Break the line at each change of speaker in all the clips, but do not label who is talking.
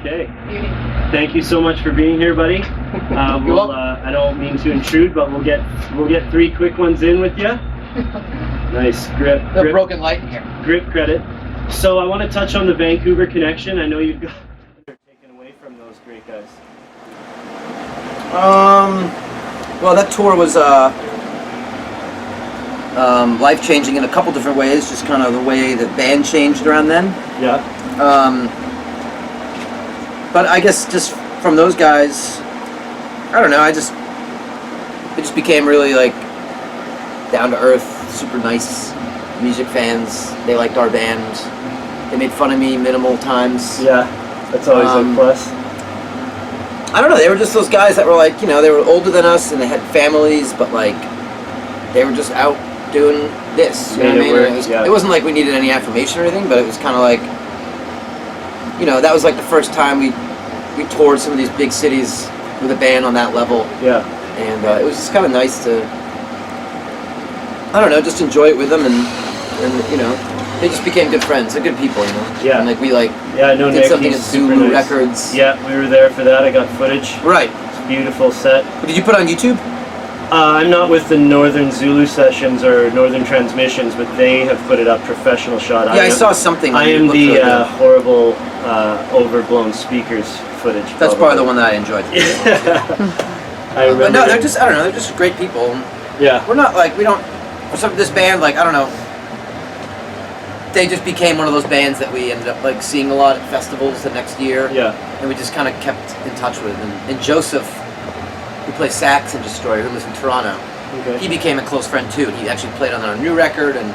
Okay. Thank you so much for being here, buddy. I don't mean to intrude, but we'll get 3 quick ones in with you. Nice grip.
The broken light in here.
Grip credit. So I want to touch on the Vancouver connection. I know you've got taken away from those great guys.
Well, that tour was life-changing in a couple different ways. Just kind of the way the band changed around then.
Yeah.
But I guess just from those guys, I don't know. It just became really like down to earth, super nice music fans. They liked our band. They made fun of me minimal times.
Yeah, that's always a plus.
I don't know. They were just those guys that were like, they were older than us and they had families, but like they were just out doing this. You know what I mean? It wasn't like we needed any affirmation or anything, but it was kind of like, that was like the first time we toured some of these big cities with a band on that level.
Yeah.
And it was just kind of nice to, I don't know, just enjoy it with them, and they just became good friends. They're good people,
Yeah.
And like we
I know
did
Nick,
something at Zulu Records.
Yeah, we were there for that. I got footage.
Right.
It's a beautiful set.
Did you put it on YouTube?
I'm not with the Northern Zulu Sessions or Northern Transmissions, but they have put it up, professional shot.
Yeah, I saw something.
I am the horrible, overblown speakers footage.
That's probably the one that I enjoyed.
I remember.
But no, they're just, I don't know, they're just great people.
Yeah.
We're not like, for some of this band, like, I don't know, they just became one of those bands that we ended up like seeing a lot at festivals the next year.
Yeah.
And we just kind of kept in touch with. And Joseph, who plays sax in Destroyer, who lives in Toronto, he became a close friend too. He actually played on our new record, and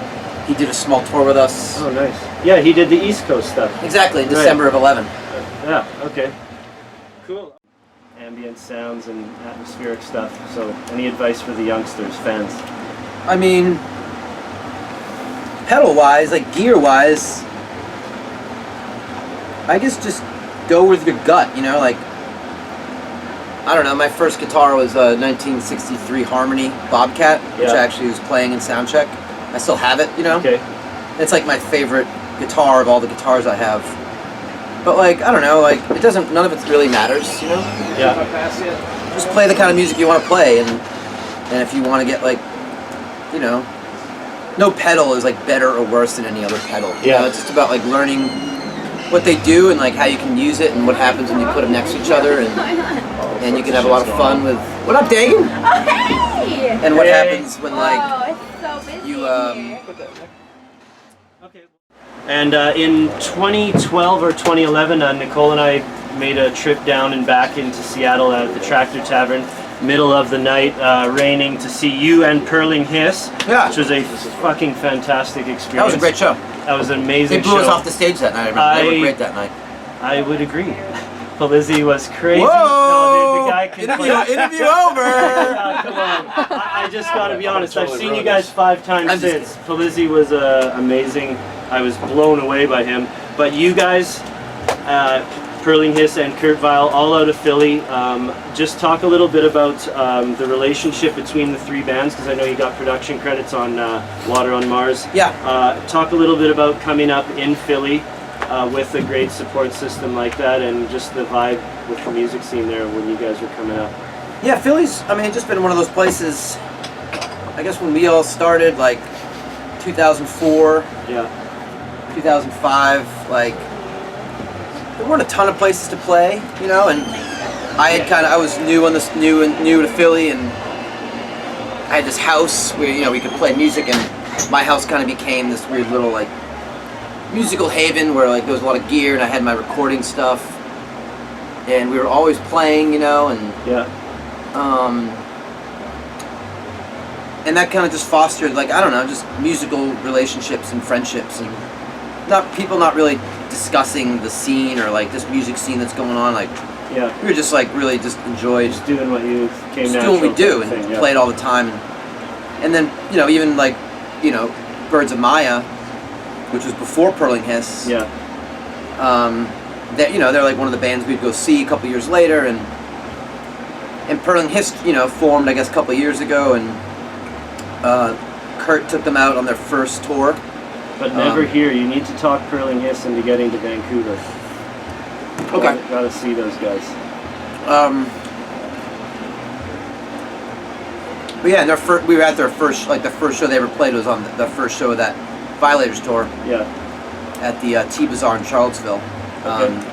he did a small tour with us.
Oh, nice. Yeah, he did the East Coast stuff.
Exactly, in December of 11.
Yeah, okay. Cool. Ambient sounds and atmospheric stuff. So, any advice for the youngsters, fans?
I mean, pedal-wise, like gear-wise, I guess just go with your gut, like, I don't know, my first guitar was a 1963 Harmony Bobcat, which I actually was playing in soundcheck. I still have it,
Okay.
It's like my favorite guitar of all the guitars I have. But like, I don't know, like, none of it really matters,
Yeah.
Just play the kind of music you want to play, and if you want to get like, no pedal is like better or worse than any other pedal. It's just about like learning what they do and like how you can use it and what happens when you put them next to each other, and you can have a lot of fun with. What up, Dagan?
Oh, hey!
And what happens when like
it's so busy
you
here.
Okay. And in 2012 or 2011, Nicole and I made a trip down and back into Seattle at the Tractor Tavern, middle of the night, raining, to see you and Purling Hiss, which was a fucking fantastic experience.
That was a great show.
That was an amazing show.
They blew us off the stage that night. They were great that night.
I would agree. Polizzi was crazy.
Whoa!
No, the guy can
interview over!
Come on. I just gotta be honest. I've seen you guys 5 times since. Polizzi was amazing. I was blown away by him. But you guys, Purling Hiss and Kurt Vile, all out of Philly. Just talk a little bit about the relationship between the 3 bands, because I know you got production credits on Water on Mars.
Yeah.
Talk a little bit about coming up in Philly with a great support system like that, and just the vibe with the music scene there when you guys were coming up.
Yeah, Philly's, just been one of those places, I guess when we all started, like 2004, 2005, like, there weren't a ton of places to play, and I was new to Philly, and I had this house where, we could play music, and my house kind of became this weird little, like, musical haven where, like, there was a lot of gear, and I had my recording stuff, and we were always playing, and and that kind of just fostered, like, I don't know, just musical relationships and friendships, and people not really discussing the scene or like this music scene that's going on. Like, we were just like really just enjoyed
just doing what you came
just doing what we do and played all the time. And then even like Birds of Maya, which was before Purling Hiss.
Yeah.
That they're like one of the bands we'd go see a couple years later, and Purling Hiss formed I guess a couple years ago, and Kurt took them out on their first tour.
But never here. You need to talk Purling Hiss into getting to Vancouver.
Okay.
Gotta see those guys.
But yeah, we were at their first, like the first show they ever played was on the first show of that Violators tour
Yeah.
at the T-Bazaar in Charlottesville.
Okay.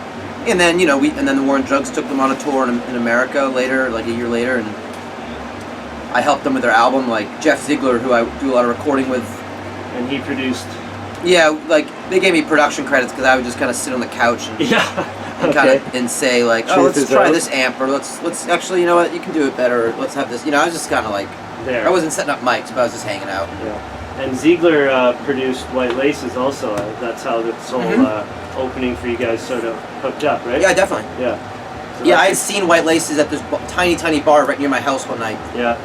And then and then the War on Drugs took them on a tour in America later, like a year later, and I helped them with their album. Like Jeff Ziegler, who I do a lot of recording with.
And he produced.
Yeah, like they gave me production credits because I would just kind of sit on the couch and,
Yeah.
kind of and say like, oh,
Truth
let's
is
try
out.
this amp, or let's actually, you know what, you can do it better. Or let's have this. I was just kind of like,
There.
I wasn't setting up mics, but I was just hanging out.
Yeah. And Ziegler produced White Laces also. That's how this whole opening for you guys sort of hooked up, right?
Yeah, definitely.
Yeah. So
Yeah, I had seen White Laces at this tiny bar right near my house one night.
Yeah.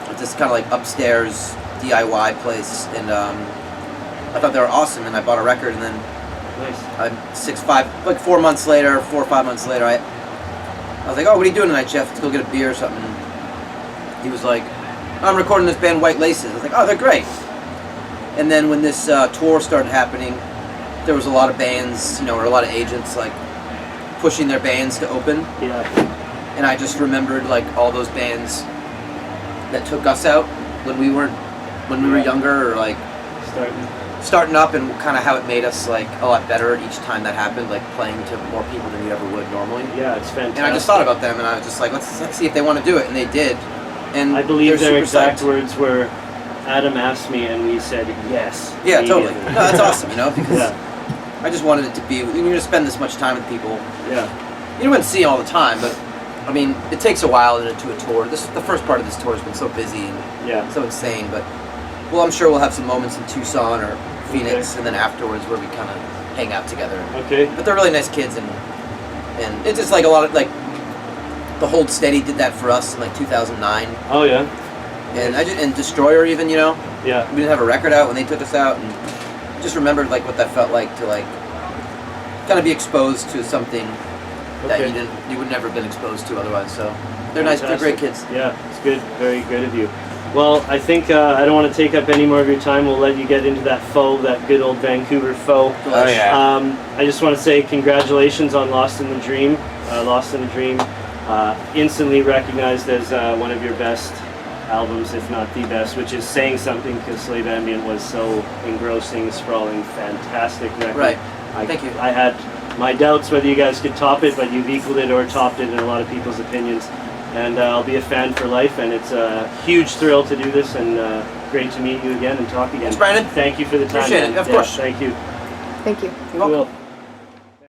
At this kind of like upstairs DIY place, and I thought they were awesome, and I bought a record, and then
Nice.
4 or 5 months later, I was like, oh, what are you doing tonight, Jeff? Let's go get a beer or something. And he was like, I'm recording this band White Laces. I was like, oh, they're great. And then when this tour started happening, there was a lot of bands, or a lot of agents like pushing their bands to open.
Yeah.
And I just remembered like all those bands that took us out when we were younger, or like starting up, and kind of how it made us like a lot better each time that happened, like playing to more people than you ever would normally.
Yeah, it's fantastic.
And I just thought about them, and I was just like, let's see if they want to do it, and they did. And
I believe
they're
their
super
exact
psyched.
words were, Adam asked me and we said yes.
Yeah, totally.
immediately.
No, that's awesome, because
Yeah.
I just wanted it to be, when you're going to spend this much time with people,
Yeah.
you wouldn't see them all the time, but I mean, it takes a while into a tour. The first part of this tour has been so busy and
Yeah.
so insane, but well, I'm sure we'll have some moments in Tucson or Phoenix,
Okay.
and then afterwards where we kind of hang out together.
Okay.
But they're really nice kids, and it's just like a lot of like the Hold Steady did that for us in like 2009,
Oh yeah.
and Destroyer even,
Yeah.
we didn't have a record out when they took us out, and just remembered like what that felt like to like kind of be exposed to something that
Okay.
you would never have been exposed to otherwise. So they're nice, they're great kids.
Yeah, it's good. Very good of you. Well, I think I don't want to take up any more of your time. We'll let you get into that that good old Vancouver faux.
Oh,
yeah.
I just want to say congratulations on Lost in the Dream. Lost in a Dream, instantly recognized as one of your best albums, if not the best, which is saying something, because Slave Ambient was so engrossing, sprawling, fantastic record.
Right. Thank you.
I had my doubts whether you guys could top it, but you've equaled it or topped it in a lot of people's opinions. And I'll be a fan for life, and it's a huge thrill to do this, and great to meet you again and talk again.
Thanks, Brandon.
Thank you for the time.
Appreciate it,
man.
of course.
Thank you.
Thank you.
You're welcome.
Cool.